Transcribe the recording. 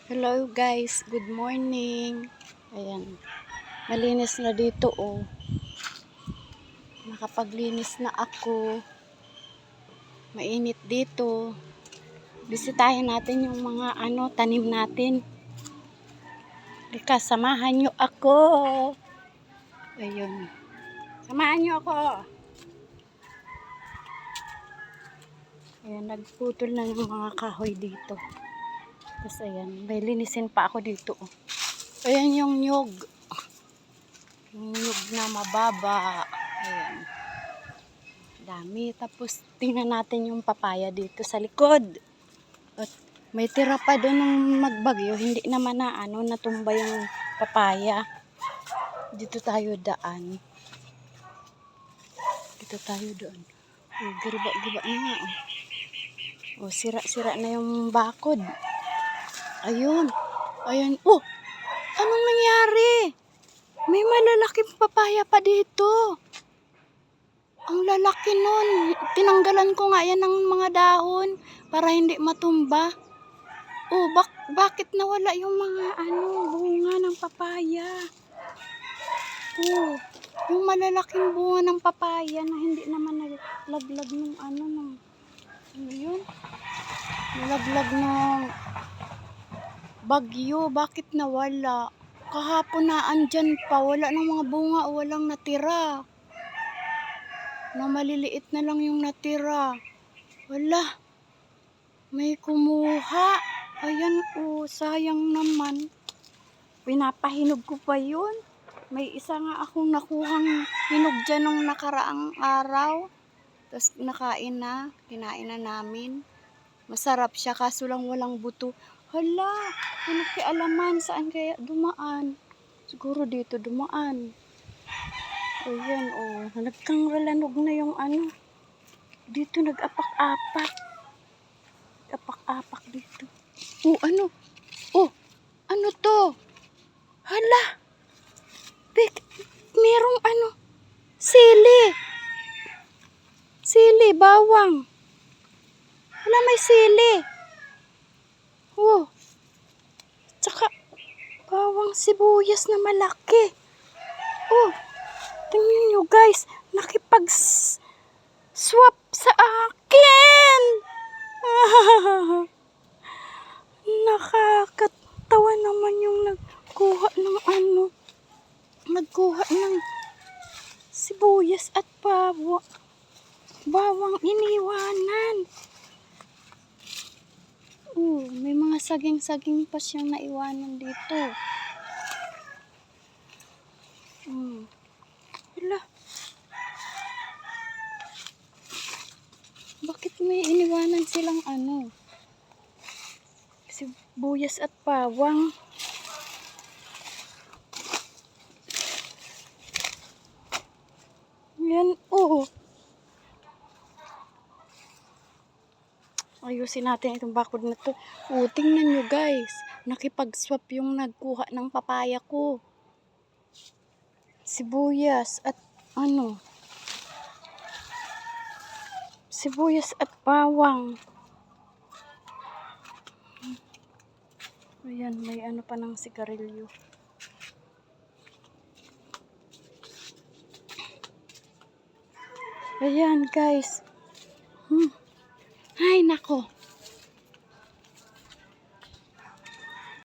Hello guys, good morning. Ayan, malinis na dito oh. Nakapaglinis na ako. Mainit dito. Bisitahin natin yung mga tanim natin. Lika, samahan nyo ako. Ayun. Samahan nyo ako. Ayan, nagputol na ng mga kahoy dito. Tapos ayan, may linisin pa ako dito oh. Ayan yung nyug. Yung nyug na mababa. Ayan. Dami. Tapos tingnan natin yung papaya dito sa likod. At may tira pa doon ng magbagyo. Hindi naman na natumba yung papaya. Dito tayo daan. Dito tayo doon. Oh, giba-giba na nga. Oh, sira-sira na yung bakod. Ayun. Ayun. Oh, anong nangyari? May malalaking papaya pa dito. Ang lalaki nun. Tinanggalan ko nga yan ng mga dahon para hindi matumba. Oh, bakit nawala yung mga bunga ng papaya? Oh, yung malalaking bunga ng papaya na hindi naman nalaglag ng yun? Nalaglag ng bagyo. Bakit nawala? Kahapon na andyan pa. Wala ng mga bunga o walang natira. Na maliliit na lang yung natira. Wala. May kumuha. Ayan oh, sayang naman. Pinapahinog ko pa yun. May isa nga akong nakuhang hinog dyan nung nakaraang araw. Tapos kinain na namin. Masarap siya kaso lang walang buto. Hala, kialaman saan kaya dumaan? Siguro dito dumaan. Ayan oh, nagkangranog na yung dito nag-apak-apak. Apak-apak dito. Oh, Oh, ano to? Hala. Merong sili. Sili, bawang. Hala, may sili. Oh. Tsaka bawang sibuyas na malaki. Oh. Tingnan nyo guys, nakipag-swap sa akin. Nakakatawa naman yung nagkuha ng sibuyas at bawang iniwanan. Oh, may mga saging-saging pa siyang naiwanan dito. Hala. Bakit may iniwanan silang sibuyas at bawang? Yan oh. Ayusin natin itong bakod na to. Oh, tingnan nyo guys. Nakipag-swap yung nagkuha ng papaya ko. Sibuyas at sibuyas at bawang. Ayan, may pa ng sigarilyo. Ayan guys. Ay nako.